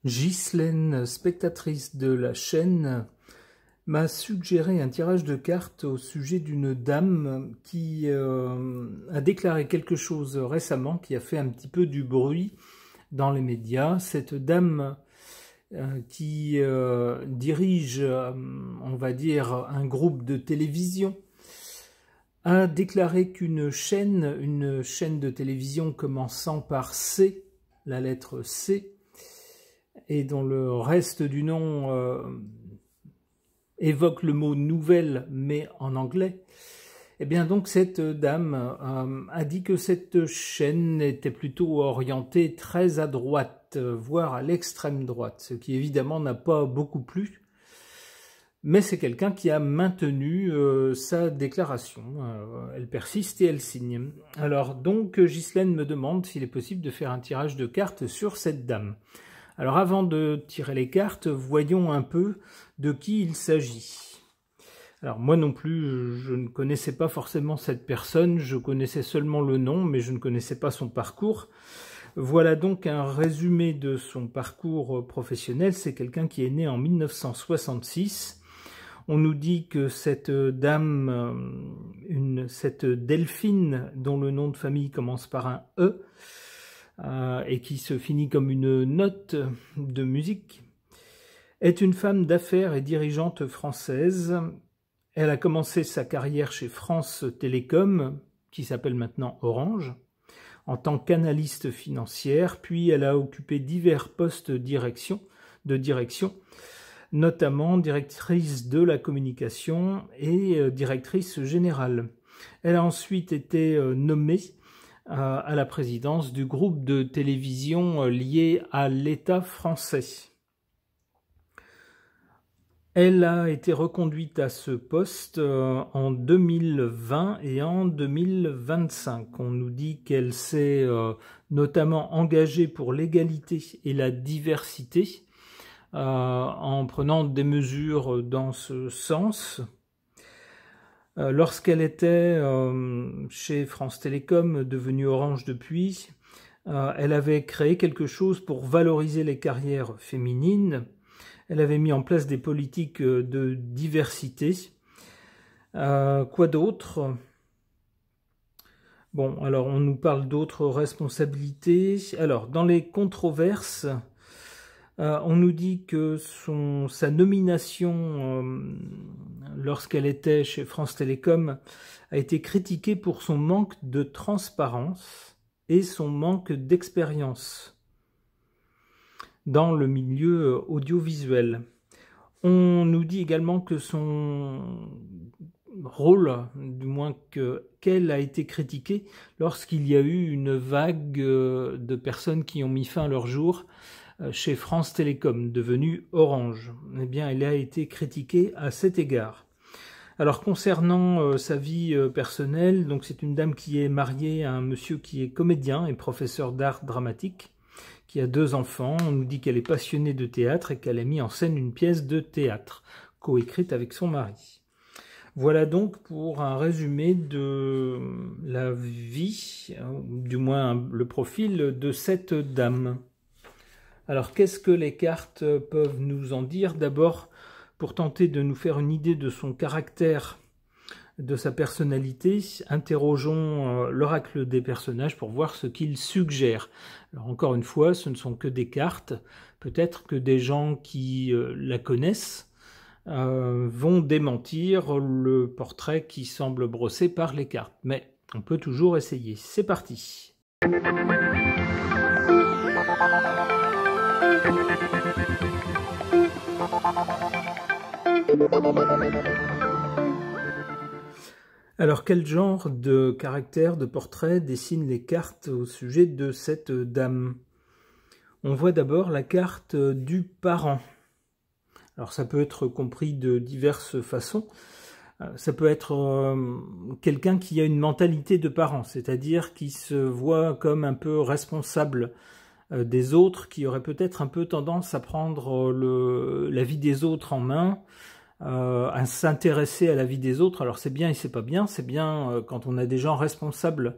Ghislaine, spectatrice de la chaîne, m'a suggéré un tirage de cartes au sujet d'une dame qui a déclaré quelque chose récemment qui a fait un petit peu du bruit dans les médias. Cette dame qui dirige, on va dire, un groupe de télévision, a déclaré qu'une chaîne de télévision commençant par C, la lettre C, et dont le reste du nom évoque le mot « nouvelle » mais en anglais, eh bien donc cette dame a dit que cette chaîne était plutôt orientée très à droite, voire à l'extrême droite, ce qui évidemment n'a pas beaucoup plu, mais c'est quelqu'un qui a maintenu sa déclaration. Elle persiste et elle signe. Alors donc Ghislaine me demande s'il est possible de faire un tirage de cartes sur cette dame. Alors avant de tirer les cartes, voyons un peu de qui il s'agit. Alors moi non plus, je ne connaissais pas forcément cette personne, je connaissais seulement le nom, mais je ne connaissais pas son parcours. Voilà donc un résumé de son parcours professionnel. C'est quelqu'un qui est né en 1966. On nous dit que cette dame, cette Delphine, dont le nom de famille commence par un E, et qui se finit comme une note de musique, est une femme d'affaires et dirigeante française. Elle a commencé sa carrière chez France Télécom, qui s'appelle maintenant Orange, en tant qu'analyste financière, puis elle a occupé divers postes de direction, notamment directrice de la communication et directrice générale. Elle a ensuite été nommée à la présidence du groupe de télévision lié à l'État français. Elle a été reconduite à ce poste en 2020 et en 2025. On nous dit qu'elle s'est notamment engagée pour l'égalité et la diversité en prenant des mesures dans ce sens. Lorsqu'elle était chez France Télécom, devenue Orange depuis, elle avait créé quelque chose pour valoriser les carrières féminines. Elle avait mis en place des politiques de diversité. Quoi d'autre? Bon, alors on nous parle d'autres responsabilités. Alors, dans les controverses, on nous dit que sa nomination lorsqu'elle était chez France Télécom a été critiquée pour son manque de transparence et son manque d'expérience dans le milieu audiovisuel. On nous dit également que son rôle, du moins qu'elle a été critiquée lorsqu'il y a eu une vague de personnes qui ont mis fin à leur jour chez France Télécom, devenue Orange. Eh bien, elle a été critiquée à cet égard. Alors, concernant sa vie personnelle, donc c'est une dame qui est mariée à un monsieur qui est comédien et professeur d'art dramatique, qui a 2 enfants. On nous dit qu'elle est passionnée de théâtre et qu'elle a mis en scène une pièce de théâtre, coécrite avec son mari. Voilà donc pour un résumé de la vie, du moins le profil de cette dame. Alors, qu'est-ce que les cartes peuvent nous en dire? D'abord, pour tenter de nous faire une idée de son caractère, de sa personnalité, interrogeons l'oracle des personnages pour voir ce qu'il suggère. Alors, encore une fois, ce ne sont que des cartes. Peut-être que des gens qui la connaissent vont démentir le portrait qui semble brossé par les cartes. Mais on peut toujours essayer. C'est parti. Alors, quel genre de caractère, de portrait dessinent les cartes au sujet de cette dame? On voit d'abord la carte du parent. Alors, ça peut être compris de diverses façons. Ça peut être quelqu'un qui a une mentalité de parent, c'est-à-dire qui se voit comme un peu responsable des autres, qui aurait peut-être un peu tendance à prendre la vie des autres en main, à s'intéresser à la vie des autres. Alors c'est bien et c'est pas bien. C'est bien quand on a des gens responsables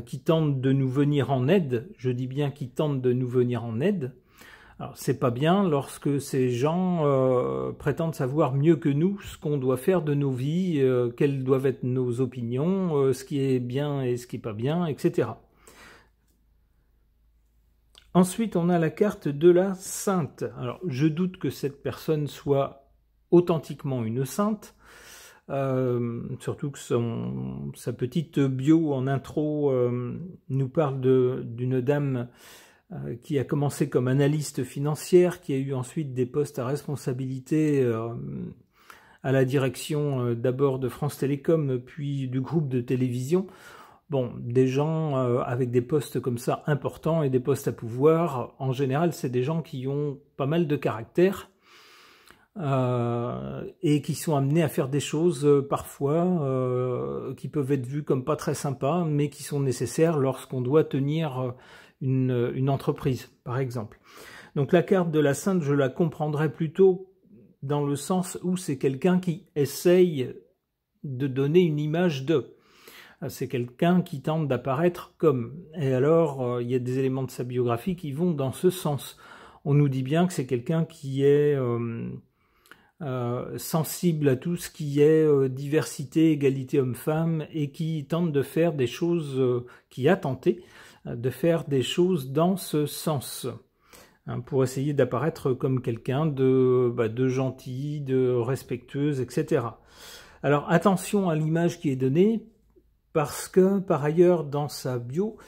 qui tentent de nous venir en aide. Je dis bien qui tentent de nous venir en aide. Alors c'est pas bien lorsque ces gens prétendent savoir mieux que nous ce qu'on doit faire de nos vies, quelles doivent être nos opinions, ce qui est bien et ce qui est pas bien, etc. Ensuite, on a la carte de la sainte. Alors, je doute que cette personne soit authentiquement une sainte, surtout que sa petite bio en intro nous parle d'une dame qui a commencé comme analyste financière, qui a eu ensuite des postes à responsabilité à la direction d'abord de France Télécom, puis du groupe de télévision. Bon, des gens avec des postes comme ça importants et des postes à pouvoir, en général, c'est des gens qui ont pas mal de caractère et qui sont amenés à faire des choses parfois qui peuvent être vues comme pas très sympas, mais qui sont nécessaires lorsqu'on doit tenir une entreprise, par exemple. Donc la carte de la sainte, je la comprendrais plutôt dans le sens où c'est quelqu'un qui essaye de donner une image de. C'est quelqu'un qui tente d'apparaître comme. Et alors, il y a des éléments de sa biographie qui vont dans ce sens. On nous dit bien que c'est quelqu'un qui est sensible à tout ce qui est diversité, égalité homme-femme, et qui tente de faire des choses, qui a tenté de faire des choses dans ce sens, hein, pour essayer d'apparaître comme quelqu'un de gentil, de respectueuse, etc. Alors attention à l'image qui est donnée, parce que, par ailleurs, dans sa bio,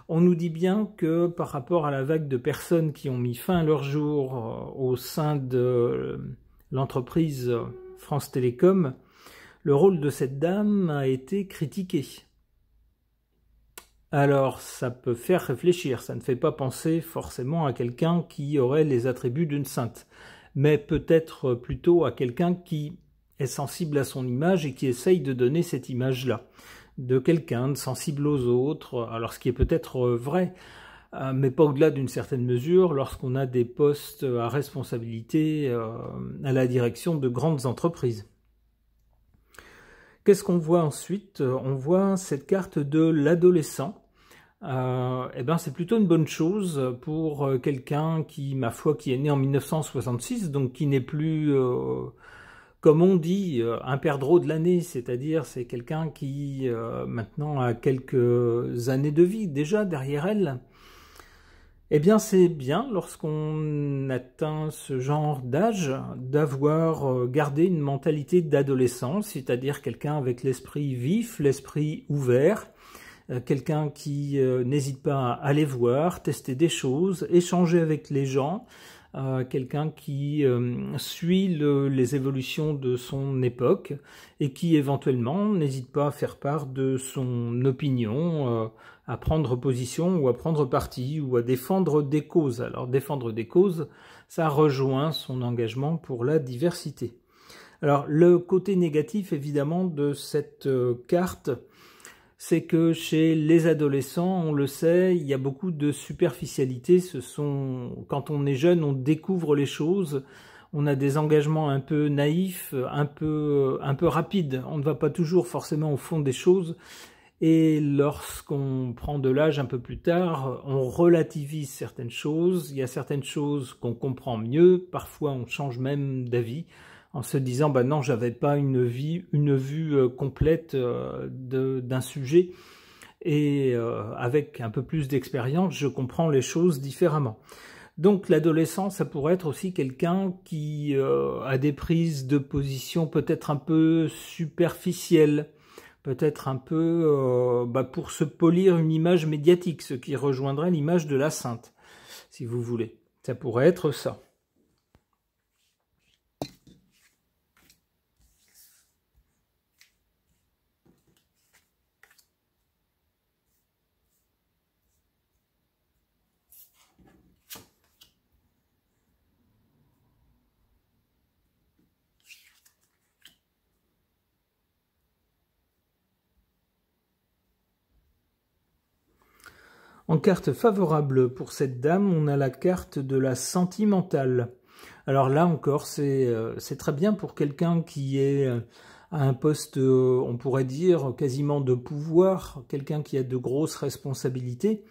on nous dit bien que par rapport à la vague de personnes qui ont mis fin à leur jour au sein de l'entreprise France Télécom, le rôle de cette dame a été critiqué. Alors, ça peut faire réfléchir, ça ne fait pas penser forcément à quelqu'un qui aurait les attributs d'une sainte, mais peut-être plutôt à quelqu'un qui est sensible à son image et qui essaye de donner cette image-là, de quelqu'un de sensible aux autres, alors ce qui est peut-être vrai, mais pas au-delà d'une certaine mesure lorsqu'on a des postes à responsabilité à la direction de grandes entreprises. Qu'est-ce qu'on voit ensuite? On voit cette carte de l'adolescent. Eh ben c'est plutôt une bonne chose pour quelqu'un qui, ma foi, qui est né en 1966, donc qui n'est plus... comme on dit, un perdreau de l'année, c'est-à-dire c'est quelqu'un qui maintenant a quelques années de vie déjà derrière elle. Eh bien c'est bien lorsqu'on atteint ce genre d'âge d'avoir gardé une mentalité d'adolescent, c'est-à-dire quelqu'un avec l'esprit vif, l'esprit ouvert, quelqu'un qui n'hésite pas à aller voir, tester des choses, échanger avec les gens, quelqu'un qui suit les évolutions de son époque et qui éventuellement n'hésite pas à faire part de son opinion, à prendre position ou à prendre parti ou à défendre des causes. Alors défendre des causes, ça rejoint son engagement pour la diversité. Alors le côté négatif évidemment de cette carte, c'est que chez les adolescents, on le sait, il y a beaucoup de superficialité. Quand on est jeune, on découvre les choses, on a des engagements un peu naïfs, un peu rapides. On ne va pas toujours forcément au fond des choses. Et lorsqu'on prend de l'âge un peu plus tard, on relativise certaines choses. Il y a certaines choses qu'on comprend mieux. Parfois, on change même d'avis, en se disant bah non, j'avais pas une vue complète d'un sujet, et avec un peu plus d'expérience, je comprends les choses différemment. Donc l'adolescent, ça pourrait être aussi quelqu'un qui a des prises de position peut-être un peu superficielles, peut-être un peu pour se polir une image médiatique, ce qui rejoindrait l'image de la sainte, si vous voulez. Ça pourrait être ça. En carte favorable pour cette dame, on a la carte de la sentimentale. Alors là encore, c'est très bien pour quelqu'un qui est à un poste, on pourrait dire, quasiment de pouvoir, quelqu'un qui a de grosses responsabilités.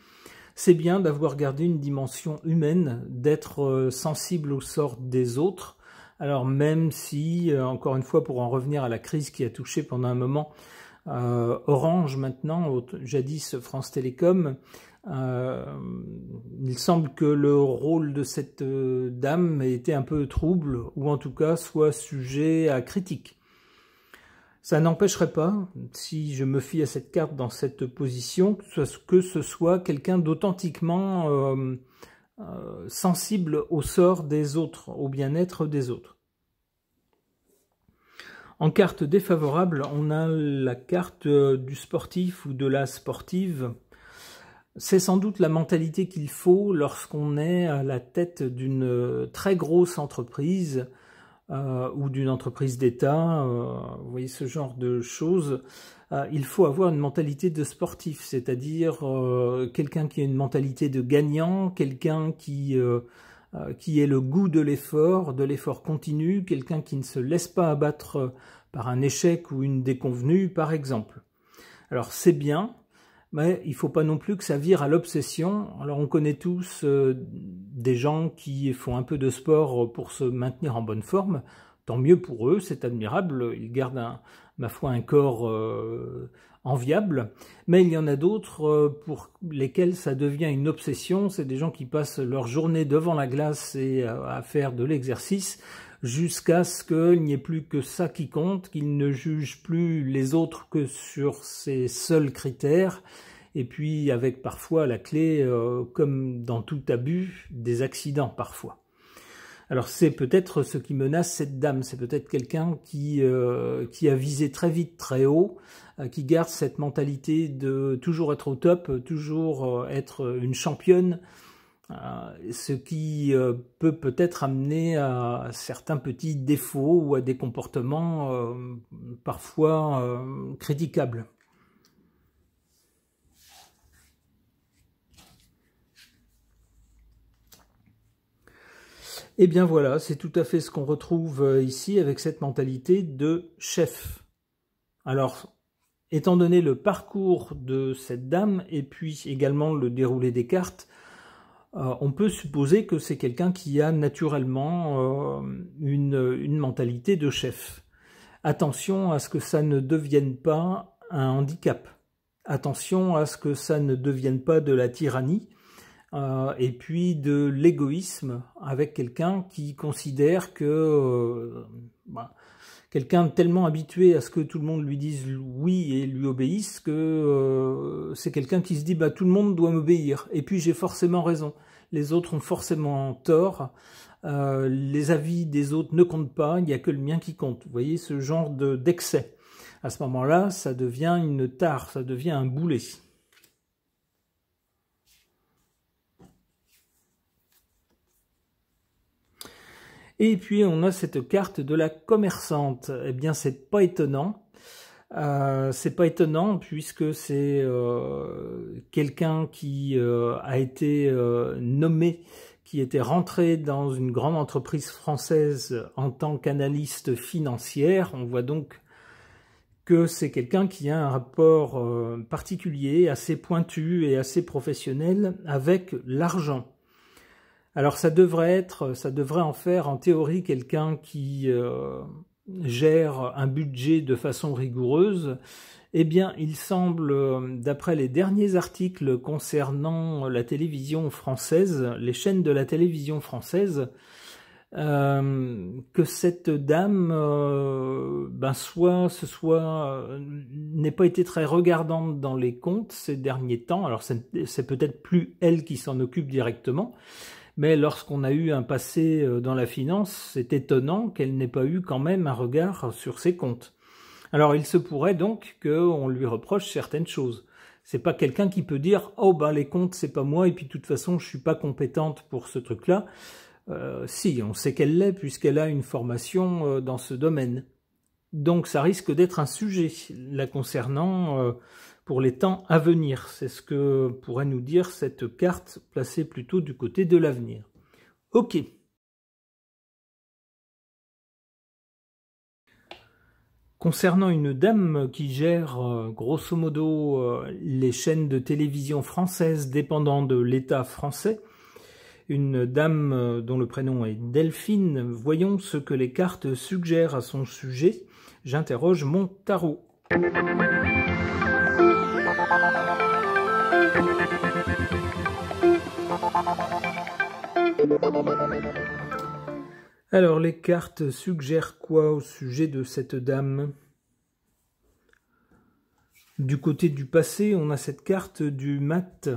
C'est bien d'avoir gardé une dimension humaine, d'être sensible au sort des autres. Alors même si, encore une fois, pour en revenir à la crise qui a touché pendant un moment Orange maintenant, jadis France Télécom, il semble que le rôle de cette dame ait été un peu trouble, ou en tout cas soit sujet à critique. Ça n'empêcherait pas, si je me fie à cette carte dans cette position, que ce soit quelqu'un d'authentiquement sensible au sort des autres, au bien-être des autres. En carte défavorable, on a la carte du sportif ou de la sportive. C'est sans doute la mentalité qu'il faut lorsqu'on est à la tête d'une très grosse entreprise ou d'une entreprise d'État, vous voyez ce genre de choses. Il faut avoir une mentalité de sportif, c'est-à-dire quelqu'un qui a une mentalité de gagnant, quelqu'un qui ait le goût de l'effort continu, quelqu'un qui ne se laisse pas abattre par un échec ou une déconvenue, par exemple. Alors c'est bien, mais il ne faut pas non plus que ça vire à l'obsession. Alors on connaît tous des gens qui font un peu de sport pour se maintenir en bonne forme. Tant mieux pour eux, c'est admirable. Ils gardent, ma foi, un corps enviable. Mais il y en a d'autres pour lesquels ça devient une obsession. C'est des gens qui passent leur journée devant la glace et à faire de l'exercice jusqu'à ce qu'il n'y ait plus que ça qui compte, qu'ils ne jugent plus les autres que sur ces seuls critères, et puis avec parfois la clé, comme dans tout abus, des accidents parfois. Alors c'est peut-être ce qui menace cette dame, c'est peut-être quelqu'un qui a visé très vite, très haut, qui garde cette mentalité de toujours être au top, toujours être une championne, ce qui peut peut-être amener à certains petits défauts ou à des comportements parfois critiquables. Et bien voilà, c'est tout à fait ce qu'on retrouve ici avec cette mentalité de chef. Alors, étant donné le parcours de cette dame et puis également le déroulé des cartes, on peut supposer que c'est quelqu'un qui a naturellement une mentalité de chef. Attention à ce que ça ne devienne pas un handicap. Attention à ce que ça ne devienne pas de la tyrannie et puis de l'égoïsme avec quelqu'un qui considère que quelqu'un tellement habitué à ce que tout le monde lui dise oui et lui obéisse que c'est quelqu'un qui se dit tout le monde doit m'obéir et puis j'ai forcément raison, les autres ont forcément tort, les avis des autres ne comptent pas, il n'y a que le mien qui compte. Vous voyez ce genre d'excès. À ce moment-là, ça devient une tare, ça devient un boulet. Et puis on a cette carte de la commerçante. Eh bien, c'est pas étonnant. C'est pas étonnant puisque c'est quelqu'un qui a été nommé, qui était rentré dans une grande entreprise française en tant qu'analyste financière. On voit donc que c'est quelqu'un qui a un rapport particulier, assez pointu et assez professionnel avec l'argent. Alors ça devrait en faire en théorie quelqu'un qui gère un budget de façon rigoureuse. Eh bien, il semble, d'après les derniers articles concernant la télévision française, les chaînes de la télévision française, que cette dame n'ait pas été très regardante dans les comptes ces derniers temps. Alors c'est peut-être plus elle qui s'en occupe directement, mais lorsqu'on a eu un passé dans la finance, c'est étonnant qu'elle n'ait pas eu quand même un regard sur ses comptes. Alors il se pourrait donc qu'on lui reproche certaines choses. C'est pas quelqu'un qui peut dire « Oh les comptes c'est pas moi et puis de toute façon je suis pas compétente pour ce truc-là ». Si, on sait qu'elle l'est puisqu'elle a une formation dans ce domaine. Donc ça risque d'être un sujet la concernant pour les temps à venir. C'est ce que pourrait nous dire cette carte placée plutôt du côté de l'avenir. Ok. concernant une dame qui gère grosso modo les chaînes de télévision françaises dépendant de l'État français, une dame dont le prénom est Delphine. Voyons ce que les cartes suggèrent à son sujet. J'interroge mon tarot. Alors, les cartes suggèrent quoi au sujet de cette dame? Du côté du passé, on a cette carte du mat.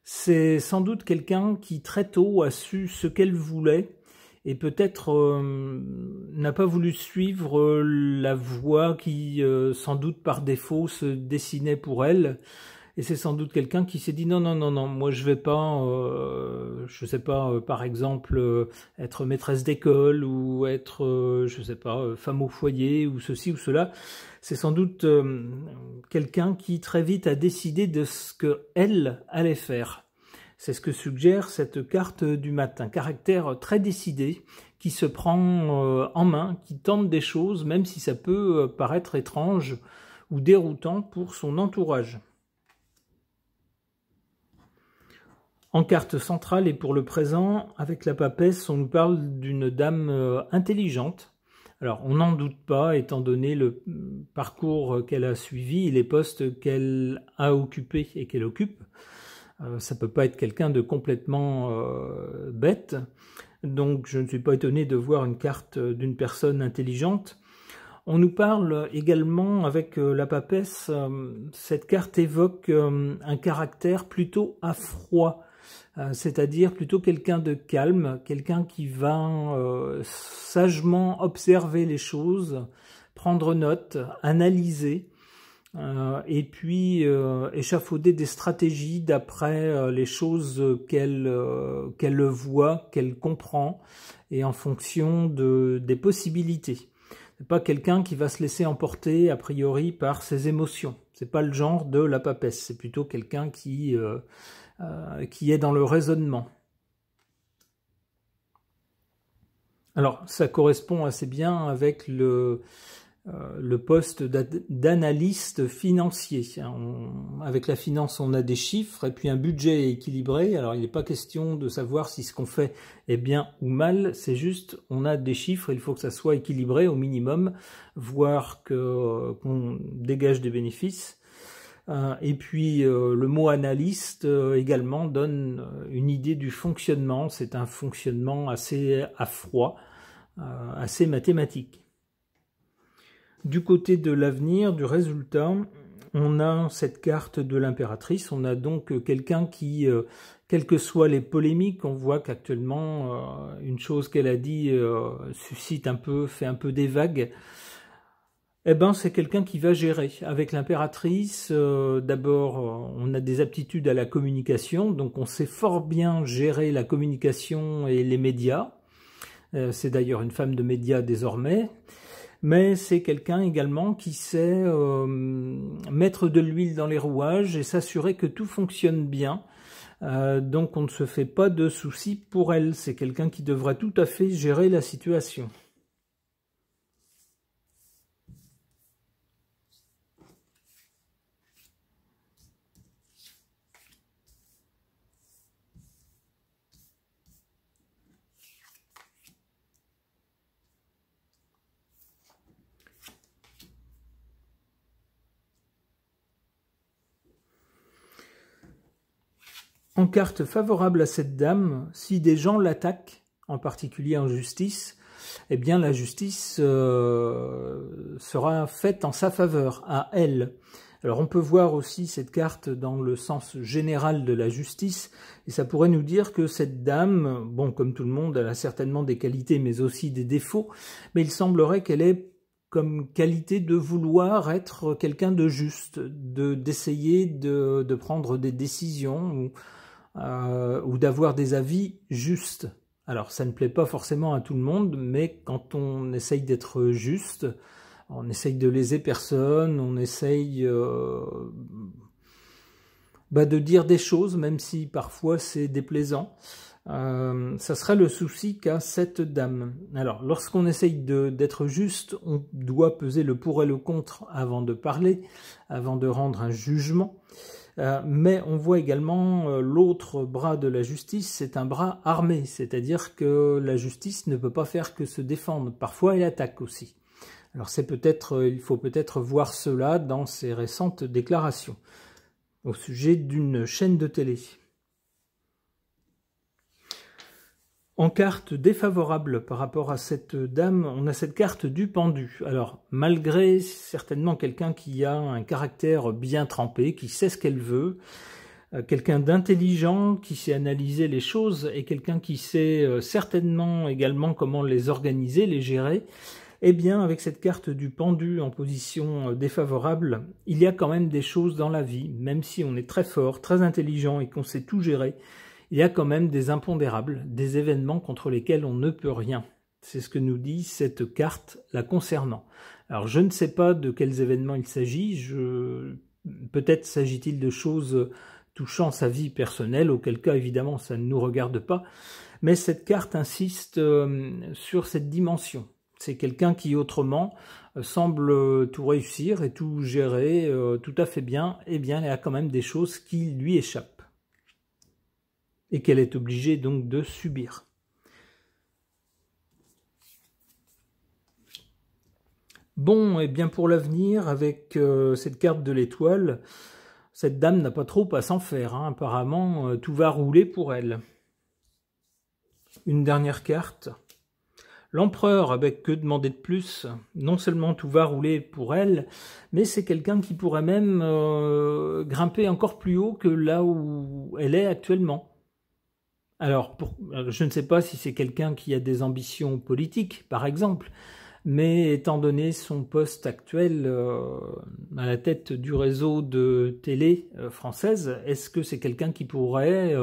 C'est sans doute quelqu'un qui très tôt a su ce qu'elle voulait et peut-être n'a pas voulu suivre la voie qui, sans doute par défaut, se dessinait pour elle. Et c'est sans doute quelqu'un qui s'est dit non, non, non, non, moi je vais pas, je sais pas, par exemple, être maîtresse d'école ou être, je sais pas, femme au foyer ou ceci ou cela. C'est sans doute quelqu'un qui très vite a décidé de ce qu'elle allait faire. C'est ce que suggère cette carte du mat, un caractère très décidé qui se prend en main, qui tente des choses, même si ça peut paraître étrange ou déroutant pour son entourage. En carte centrale et pour le présent, avec la papesse, on nous parle d'une dame intelligente. Alors, on n'en doute pas, étant donné le parcours qu'elle a suivi et les postes qu'elle a occupés et qu'elle occupe. Ça ne peut pas être quelqu'un de complètement bête. Donc, je ne suis pas étonné de voir une carte d'une personne intelligente. On nous parle également, avec la papesse, cette carte évoque un caractère plutôt à froid. C'est-à-dire plutôt quelqu'un de calme, quelqu'un qui va sagement observer les choses, prendre note, analyser, et puis échafauder des stratégies d'après les choses qu'elle voit, qu'elle comprend, et en fonction des possibilités. C'est pas quelqu'un qui va se laisser emporter a priori par ses émotions. C'est pas le genre de la papesse. C'est plutôt quelqu'un qui est dans le raisonnement. Alors, ça correspond assez bien avec le poste d'analyste financier. Avec la finance, on a des chiffres et puis un budget équilibré. Alors, il n'est pas question de savoir si ce qu'on fait est bien ou mal. C'est juste, on a des chiffres, il faut que ça soit équilibré au minimum, voire qu'on dégage des bénéfices. Et puis le mot analyste également donne une idée du fonctionnement. C'est un fonctionnement assez à froid, assez mathématique. Du côté de l'avenir, du résultat, on a cette carte de l'impératrice. On a donc quelqu'un qui, quelles que soient les polémiques, on voit qu'actuellement une chose qu'elle a dit suscite un peu, fait un peu des vagues. Eh ben, c'est quelqu'un qui va gérer. Avec l'impératrice, d'abord, on a des aptitudes à la communication, donc on sait fort bien gérer la communication et les médias. C'est d'ailleurs une femme de médias désormais. Mais c'est quelqu'un également qui sait mettre de l'huile dans les rouages et s'assurer que tout fonctionne bien. Donc on ne se fait pas de soucis pour elle. C'est quelqu'un qui devra tout à fait gérer la situation. En carte favorable à cette dame, si des gens l'attaquent, en particulier en justice, eh bien la justice sera faite en sa faveur, à elle. Alors on peut voir aussi cette carte dans le sens général de la justice, et ça pourrait nous dire que cette dame, bon comme tout le monde, elle a certainement des qualités mais aussi des défauts, mais il semblerait qu'elle ait comme qualité de vouloir être quelqu'un de juste, d'essayer de prendre des décisions ou d'avoir des avis justes. Alors ça ne plaît pas forcément à tout le monde, mais quand on essaye d'être juste, on essaye de léser personne, on essaye de dire des choses, même si parfois c'est déplaisant. Ça serait le souci qu'a cette dame. Alors, lorsqu'on essaye d'être juste, on doit peser le pour et le contre avant de parler, avant de rendre un jugement. Mais on voit également l'autre bras de la justice, c'est un bras armé, c'est-à-dire que la justice ne peut pas faire que se défendre. Parfois, elle attaque aussi. Alors, il faut peut-être voir cela dans ses récentes déclarations au sujet d'une chaîne de télé. En carte défavorable par rapport à cette dame, on a cette carte du pendu. Alors, malgré certainement quelqu'un qui a un caractère bien trempé, qui sait ce qu'elle veut, quelqu'un d'intelligent, qui sait analyser les choses, et quelqu'un qui sait certainement également comment les organiser, les gérer, eh bien, avec cette carte du pendu en position défavorable, il y a quand même des choses dans la vie, même si on est très fort, très intelligent et qu'on sait tout gérer, il y a quand même des impondérables, des événements contre lesquels on ne peut rien. C'est ce que nous dit cette carte la concernant. Alors je ne sais pas de quels événements il s'agit, peut-être s'agit-il de choses touchant sa vie personnelle, auquel cas évidemment ça ne nous regarde pas, mais cette carte insiste sur cette dimension. C'est quelqu'un qui autrement semble tout réussir et tout gérer tout à fait bien, eh bien il y a quand même des choses qui lui échappent et qu'elle est obligée donc de subir. Bon, et bien pour l'avenir, avec cette carte de l'étoile, cette dame n'a pas trop à s'en faire, hein. Apparemment, tout va rouler pour elle. Une dernière carte. L'empereur, avec que demander de plus, non seulement tout va rouler pour elle, mais c'est quelqu'un qui pourrait même grimper encore plus haut que là où elle est actuellement. Alors, je ne sais pas si c'est quelqu'un qui a des ambitions politiques, par exemple, mais étant donné son poste actuel à la tête du réseau de télé française, est-ce que c'est quelqu'un qui pourrait,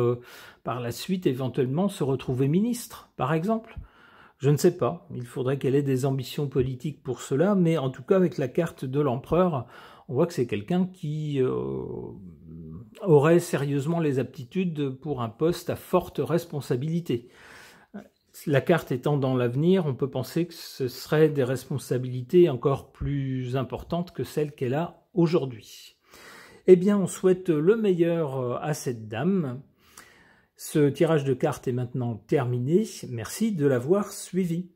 par la suite, éventuellement se retrouver ministre, par exemple ? Je ne sais pas, il faudrait qu'elle ait des ambitions politiques pour cela, mais en tout cas, avec la carte de l'empereur, on voit que c'est quelqu'un qui aurait sérieusement les aptitudes pour un poste à forte responsabilité. La carte étant dans l'avenir, on peut penser que ce seraient des responsabilités encore plus importantes que celles qu'elle a aujourd'hui. Eh bien, on souhaite le meilleur à cette dame. Ce tirage de cartes est maintenant terminé. Merci de l'avoir suivi.